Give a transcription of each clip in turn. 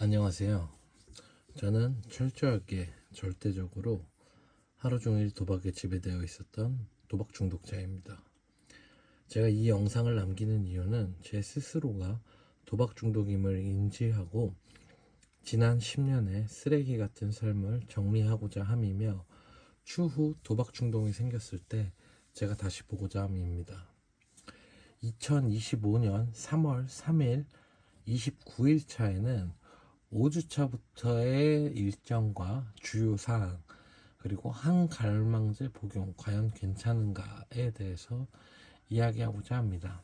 안녕하세요. 저는 철저하게 절대적으로 하루 종일 도박에 지배되어 있었던 도박 중독자입니다. 제가 이 영상을 남기는 이유는 제 스스로가 도박 중독임을 인지하고 지난 10년의 쓰레기 같은 삶을 정리하고자 함이며 추후 도박 중독이 생겼을 때 제가 다시 보고자 함입니다. 2025년 3월 3일 29일 차에는 5주차부터의 일정과 주요 사항 그리고 항갈망제 복용 과연 괜찮은가에 대해서 이야기하고자 합니다.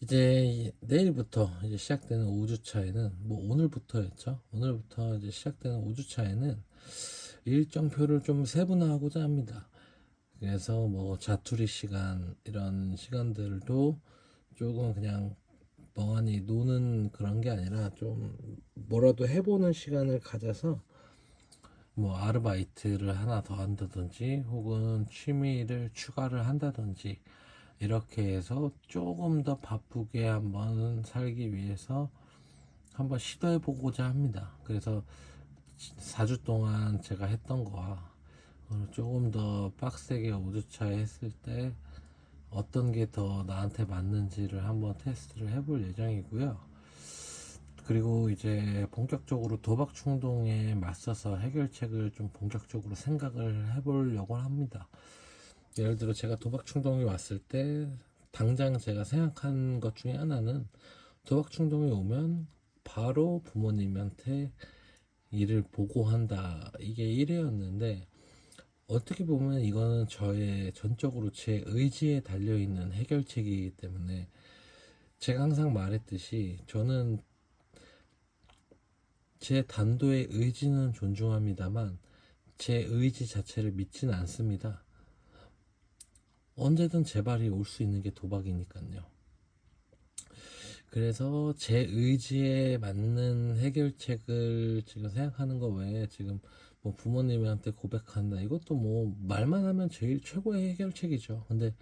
이제 내일부터 이제 시작되는 5주차에는 오늘부터였죠. 오늘부터 이제 시작되는 5주차에는 일정표를 좀 세분화하고자 합니다. 그래서 자투리 시간 이런 시간들도 조금 그냥 멍하니 노는 그런 게 아니라 좀 뭐라도 해보는 시간을 가져서 아르바이트를 하나 더 한다든지 혹은 취미를 추가를 한다든지 이렇게 해서 조금 더 바쁘게 한번 살기 위해서 한번 시도해 보고자 합니다. 그래서 4주 동안 제가 했던 거와 조금 더 빡세게 5주차에 했을 때 어떤 게 더 나한테 맞는지를 한번 테스트를 해볼 예정이고요. 그리고 이제 본격적으로 도박 충동에 맞서서 해결책을 좀 본격적으로 생각을 해보려고 합니다. 예를 들어 제가 도박 충동이 왔을 때 당장 제가 생각한 것 중에 하나는 도박 충동이 오면 바로 부모님한테 일을 보고한다. 이게 1회였는데 어떻게 보면 이거는 저의 전적으로 제 의지에 달려있는 해결책이기 때문에 제가 항상 말했듯이 저는 제 단도의 의지는 존중합니다만 제 의지 자체를 믿지는 않습니다. 언제든 재발이 올 수 있는 게 도박이니까요. 그래서 제 의지에 맞는 해결책을 지금 생각하는 거 외에 지금 부모님한테 고백한다 이것도 말만 하면 제일 최고의 해결책이죠. 근데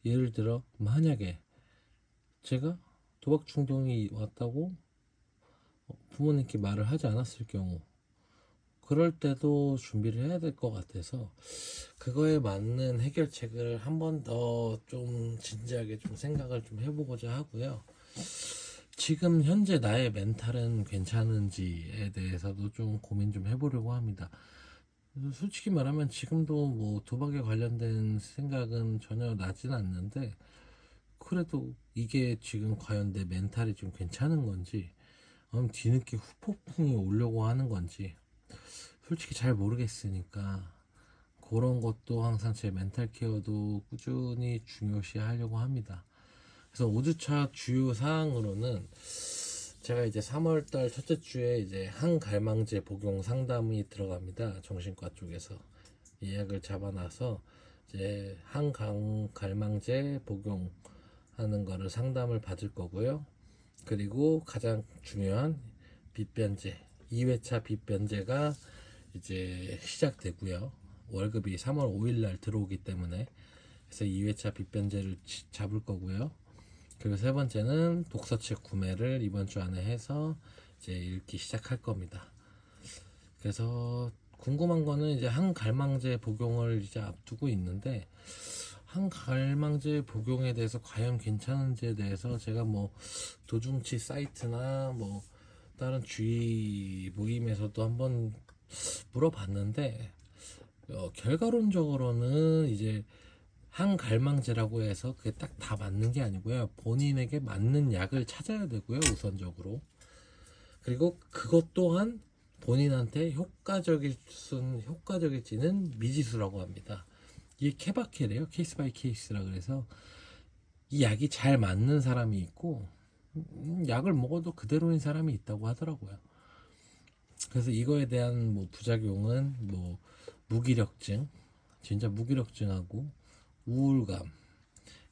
예를 들어 만약에 제가 도박 충동이 왔다고 부모님께 말을 하지 않았을 경우 그럴 때도 준비를 해야 될 것 같아서 그거에 맞는 해결책을 한 번 더 좀 진지하게 좀 생각을 좀 해보고자 하고요. 지금 현재 나의 멘탈은 괜찮은지에 대해서도 좀 고민 좀 해보려고 합니다. 솔직히 말하면 지금도 도박에 관련된 생각은 전혀 나진 않는데 그래도 이게 지금 과연 내 멘탈이 좀 괜찮은 건지 아니면 뒤늦게 후폭풍이 오려고 하는 건지 솔직히 잘 모르겠으니까 그런 것도 항상 제 멘탈 케어도 꾸준히 중요시 하려고 합니다. 그래서 5주차 주요 사항으로는 제가 이제 3월달 첫째 주에 이제 항갈망제 복용 상담이 들어갑니다. 정신과 쪽에서 예약을 잡아놔서 이제 항갈망제 복용하는 거를 상담을 받을 거고요. 그리고 가장 중요한 빚변제 2회차 빚변제가 이제 시작되고요. 월급이 3월 5일 날 들어오기 때문에 그래서 2회차 빚변제를 잡을 거고요. 그리고 세 번째는 독서책 구매를 이번 주 안에 해서 이제 읽기 시작할 겁니다. 그래서 궁금한 거는 이제 항갈망제 복용을 이제 앞두고 있는데 항갈망제 복용에 대해서 과연 괜찮은지에 대해서 제가 도중치 사이트나 다른 주위 모임에서도 한번 물어봤는데 결과론적으로는 이제 항갈망제라고 해서 그게 딱 다 맞는 게 아니고요. 본인에게 맞는 약을 찾아야 되고요. 우선적으로. 그리고 그것 또한 본인한테 효과적일지는 미지수라고 합니다. 이게 케바케래요. 케이스 바이 케이스라 그래서 이 약이 잘 맞는 사람이 있고 약을 먹어도 그대로인 사람이 있다고 하더라고요. 그래서 이거에 대한 부작용은 무기력증, 진짜 무기력증하고 우울감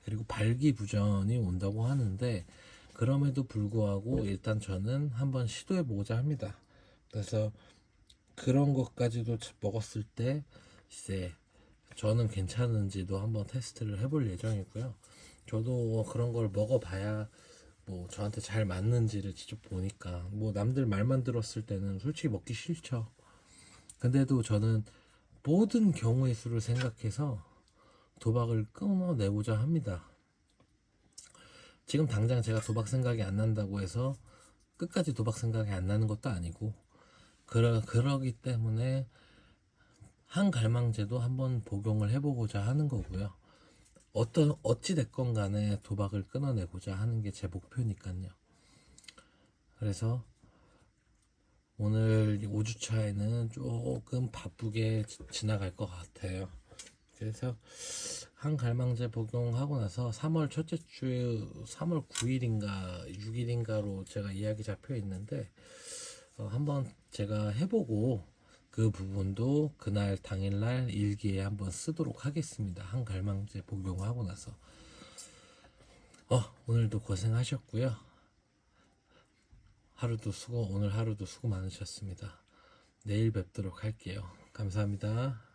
그리고 발기부전이 온다고 하는데 그럼에도 불구하고 일단 저는 한번 시도해 보고자 합니다. 그래서 그런 것까지도 먹었을 때 이제 저는 괜찮은지도 한번 테스트를 해볼 예정이고요. 저도 그런 걸 먹어봐야 뭐 저한테 잘 맞는지를 직접 보니까 뭐 남들 말만 들었을 때는 솔직히 먹기 싫죠. 근데도 저는 모든 경우의 수를 생각해서 도박을 끊어내고자 합니다. 지금 당장 제가 도박 생각이 안 난다고 해서 끝까지 도박 생각이 안 나는 것도 아니고 그러기 때문에 한 갈망제도 한번 복용을 해보고자 하는 거고요. 어찌 됐건 간에 도박을 끊어내고자 하는 게 제 목표니까요. 그래서 오늘 5주차에는 조금 바쁘게 지나갈 것 같아요. 그래서 한 갈망제 복용하고 나서 3월 첫째 주 3월 9일인가 6일인가로 제가 이야기 잡혀 있는데 한번 제가 해보고 그 부분도 그날 당일날 일기에 한번 쓰도록 하겠습니다. 한 갈망제 복용하고 나서 오늘도 고생하셨고요. 오늘 하루도 수고 많으셨습니다. 내일 뵙도록 할게요. 감사합니다.